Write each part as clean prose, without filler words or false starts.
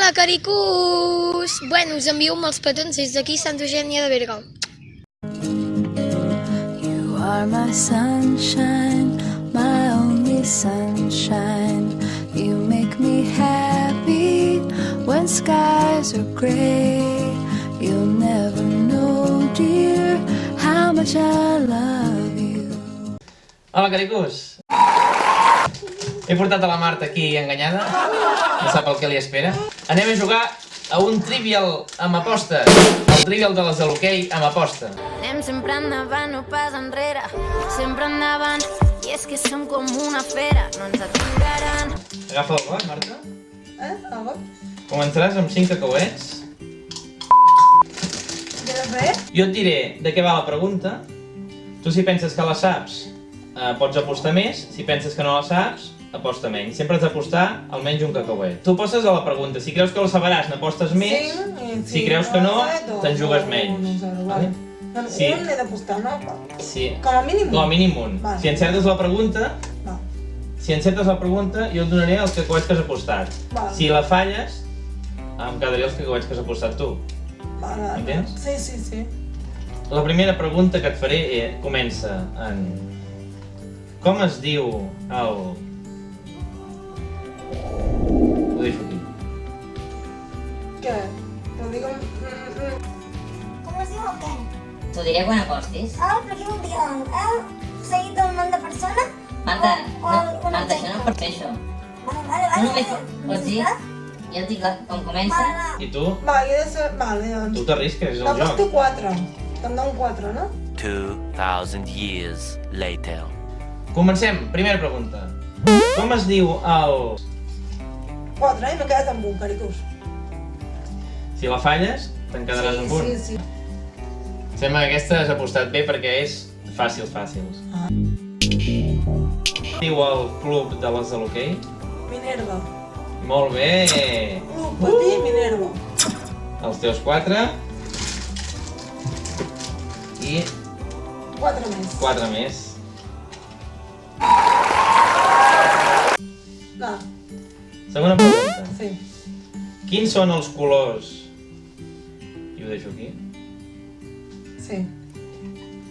Hola, caricús! Bueno, us envio molts petons des d'aquí, Santa Eugènia de Berga. You are my sunshine, my only sunshine. You make me happy when skies are gray. You'll never know, dear, how much I love you. Hola, caricús! He portat a la Marta aquí enganyada, no sap el que li espera. Anem a jugar a un trivial amb apostes, el trivial de les de l'hoquei amb aposta. Anem sempre endavant, no pas enrere, sempre endavant, i és que som com una fera, no ens aturaran. Agafa el got, Marta. El got? Començaràs amb 5 cacauets. Quieres ver? Jo et diré de què va la pregunta. Tu, si penses que la saps, pots apostar més. Si penses que no la saps, aposta menys. Sempre has d'apostar almenys un cacauet. Tu apostes a la pregunta. Si creus que la sabràs, n'apostes més. Si creus que no, te'n jugues menys. Vale. Sí. Un he d'apostar, no? Sí. Com a mínim un? Com a mínim un. Vale. Si encertes la pregunta, jo et donaré els cacauets que has apostat. Vale. Si la falles, em quedaré els cacauets que has apostat tu. Vale. Entens? Sí. La primera pregunta que et faré comença en... Com es diu el... Ho deixo aquí. Què? Però digue'm... Com es diu el què? T'ho diré quan apostis. Però què vol dir? Seguit d'un nom de persona? Marta, O un Marta, això no pot fer això. Vale. Tu només pots dir, jo et dic com comença. I tu? Va, jo he de ser... Vale, doncs... Tu t'arrisques, és el N'aposto joc. 4. Te'n dono 4, no? 2,000 years later. Comencem. Primera pregunta. Com es diu el... 4, m'he quedat amb un, caricús. Si la falles, te'n quedaràs amb un. Sí. Sembla que aquesta has apostat bé perquè és fàcil. Diu el club de les de l'hoquei? Minerva. Molt bé! Club Patí Minerva. Els teus 4. I 4 més. 4 més. Va, Segona pregunta. sí. Quins són els colors? I ho deixo aquí. Sí.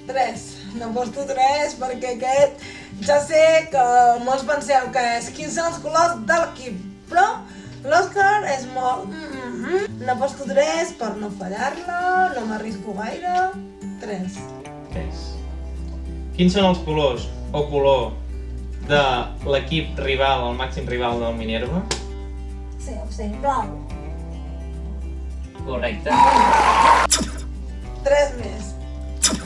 3. N'aposto 3 perquè aquest ja sé que molts penseu que és quins són els colors de l'equip, però l'Òscar és molt... N'aposto 3 per no fallar-la, no m'arrisco gaire. 3. 3. Quins són els colors o color de l'equip rival, el màxim rival del Minerva? Sí, blau. Correcte. 3 més.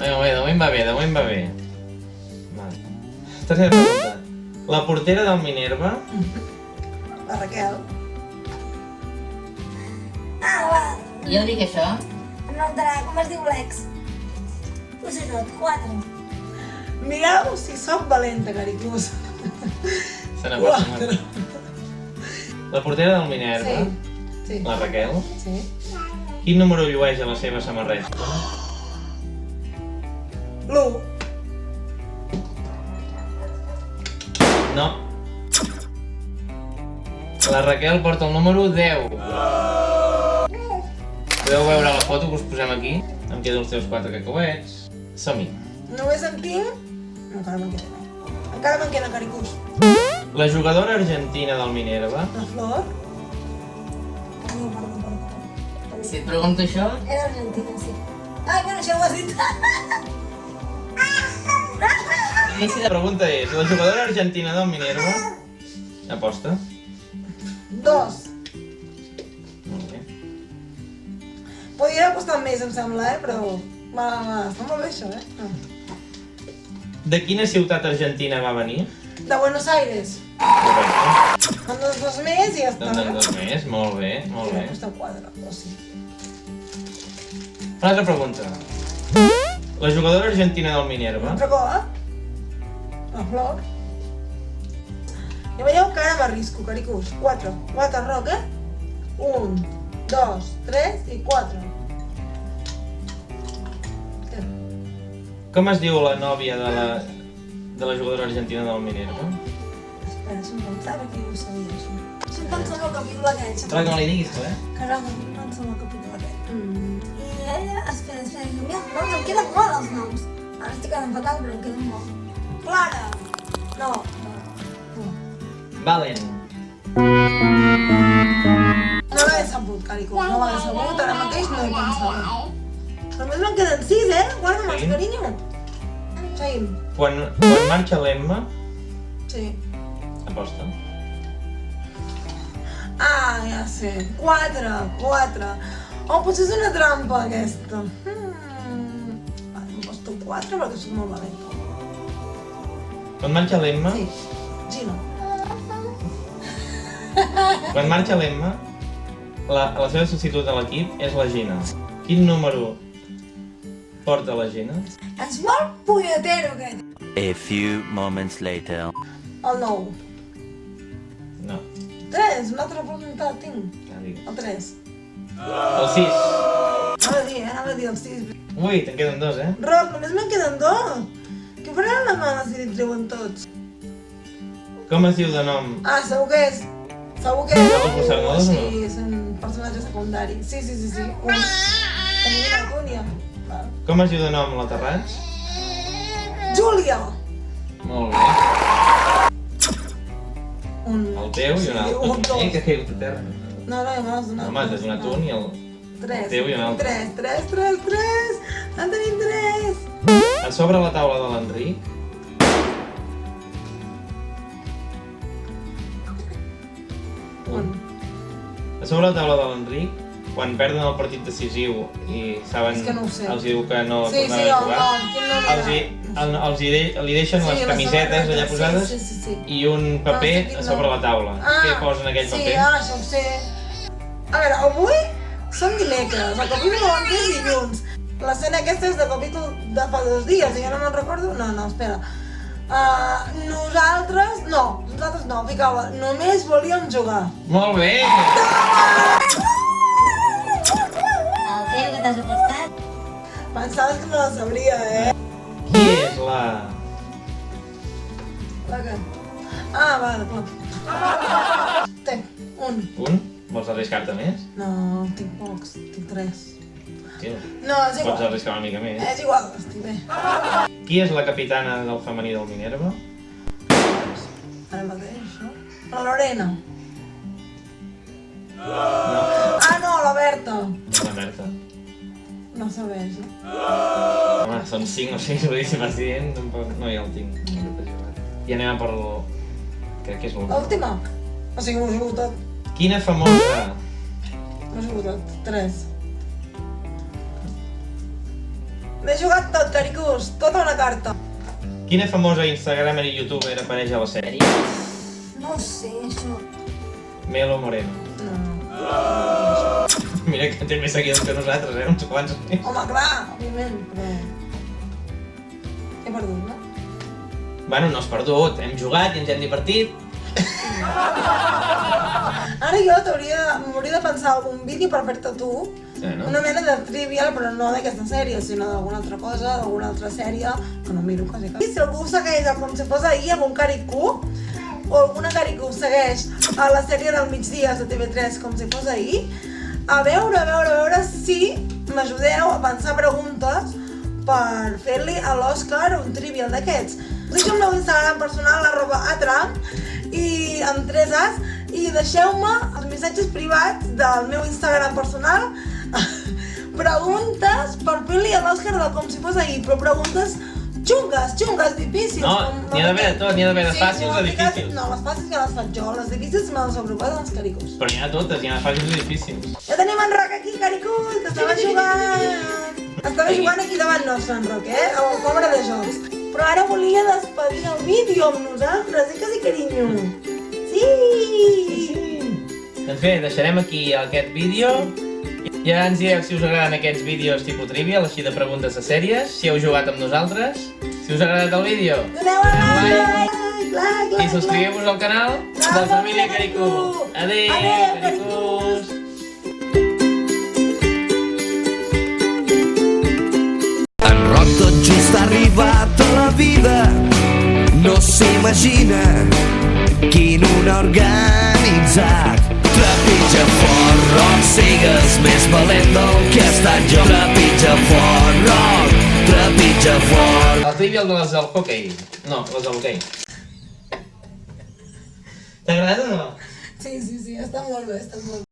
De moment va bé. Vale. Tercera pregunta. La portera del Minerva? La Raquel. Va. Jo dic això. No entrarà, com es diu l'ex? Ho sé tot, 4. Mireu si sóc valenta, caricús. Se n'aproxima. La portera del Minerva? Sí. La Raquel? Sí. Quin número llueix a la seva samarreta? L'1. No. La Raquel porta el número 10. Podeu veure la foto que us posem aquí. Em queden els teus 4 cacauets. Som-hi. Només en tinc... Encara me'n queda, caricús. La jugadora argentina del Minerva? La Flor? Perdó. Si et pregunto això, Era argentina, sí. Ai, bueno, això ho has dit. La pregunta és, la jugadora argentina del Minerva? Aposta? 2. Molt bé. Podria haver costat més, em sembla, però... Està molt bé això, De quina ciutat argentina va venir? De Buenos Aires. Correcte. En dos més i ja està. Doncs en 2 més, molt bé. M'ha costat 4, però sí. Una altra pregunta. La jugadora argentina del Minerva? Altra cosa? La Flor? Ja veieu que ara m'arrisco, caricús. 4 roc, 1, 2, 3 i 4. Com es diu la nòvia de la jugadora argentina del Minerva? Espera, si em pensava que ho sabia, això. Soc tan solo el capítol aquest. Però que no li diguis tu, Caramba, soc tan solo el capítol aquest. I ella... Espera, mira, no, em queden molt els noms. Ara estic quedant fatal, però em queden molt. Clara! No. Valen. No l'he sabut, Carico, no l'he sabut, ara mateix no hi pensava. Només me'n queden 6, Guarda'm els, carinyo. Seguim. Quan marxa l'Emma, Sí. aposta. Ah, ja sé. 4. Oh, potser és una trampa, aquesta. Em posto 4 perquè soc molt valenta. Quan marxa l'Emma, Sí. Gino. quan marxa l'Emma, la seva substitut a l'equip és la Gina. Quin número porta la Gina? És molt punyetero, aquest. A few moments later. El 9. No, 3, una altra oportunitat tinc. ja dic. El 3. El 6. Anava a dir el 6. Ui, te'n queden 2, Roc, només me'n queden 2. Què faran les manes si li treuen tots? Com es diu de nom? Ah, segur que és... No puc posar-ne dos, Sí, no? és un personatge secundari. Sí. Ui, tenim una cúnia. Com es diu de nom l'aterrats? Júlia! Molt bé. El teu i un Sí, un, altre. dos. Que ha caigut a terra. No, ja me l'has donat. Home, t'has donat un i el... 3. teu i un altre. 3. En tenim 3. A sobre la taula de l'Enric, a sobre la taula de l'Enric, quan perden el partit decisiu i saben, És que no ho sé. els diu que no Sí, tornaran a el jugar, nom, quin nom era? li deixen les camisetes allà posades Sí. i un paper quin a sobre nom. la taula. Què posa en aquell Sí, paper? això ho sé. A veure, avui som dimecres, el capítol ho vam fer dilluns. L'escena aquesta és de capítol de fa 2 dies, i jo no me'n recordo... No, espera. Nosaltres no, ficava, només volíem jugar. Molt bé! El que t'has apostat? Pensaves que no la sabria, Qui és la... La que... Ah, vale, clar. Té, un. Un? Vols arriscar-te més? No, tinc pocs, tinc 3. Tio, No, és pots igual. arriscar una mica més. És igual, estic bé. Qui és la capitana del femení del Minerva? Ara mateix, no? La Lorena. No, Ah, no, la Berta. la Berta. No sabeix, no? Home, són 5 o 6, vull dir, si vas dient, tampoc... No, ja el tinc. I anem a per el... Crec que és l'últim. L'última. O sigui, m'ho he jugat tot. Quina famosa... M'ho he jugat tot. 3. M'he jugat tot, caricús. Tota una carta. Quina famosa instagramer i youtuber apareix a la sèrie? No ho sé, això. Melo Moreno. No. Mira que té més seguidors que nosaltres, uns quants més. Home, clar, òbviament, però... He perdut, no? Bueno, no has perdut, hem jugat i ens hem divertit. Ara jo m'hauria de pensar algun vídeo per fer-te tu. Sí, no? Una mena de trivial, però no d'aquesta sèrie, sinó d'alguna altra cosa, d'alguna altra sèrie, que no miro quasi cap. Si algú segueix com si fos ahir algun caricú, o alguna caricú segueix a la sèrie del migdia de TV3 com si fos ahir, a veure si m'ajudeu a pensar preguntes per fer-li a l'Òscar un trivial d'aquests. Us deixo el meu Instagram personal, @atram, i amb 3 As, i deixeu-me els missatges privats del meu Instagram personal preguntes per fer-li a l'Òscar de com si fos ahir, però preguntes xungues, difícils. No, n'hi ha d'haver de tot, n'hi ha d'haver de fàcils o difícils. No, les fàcils ja les faig jo, les difícils me les proposen els caricús. Però n'hi ha totes, n'hi ha fàcils i difícils. Ja tenim en Roc aquí, caricús, que estava jugant. Estava jugant aquí davant nostre, en Roc, a la cobra de jocs. Però ara volia despedir el vídeo amb nosaltres, que sí, carinyo? Sí! Doncs bé, deixarem aquí aquest vídeo. Ja ens direu si us agraden aquests vídeos tipus trivial, així de preguntes de sèries, si heu jugat amb nosaltres, si us ha agradat el vídeo. Doneu a like, I subscriveu-vos al canal de la família Caricú. Adéu, Caricús! En Roc tot just ha arribat a la vida, no s'imagina quin un organitzat. més valent del que he estat jo. Trepitja fort, rock, trepitja fort. La trivial de les del hockey. No, les de l'hoquei. T'ha agradat o no? Sí, està molt bé, està molt bé.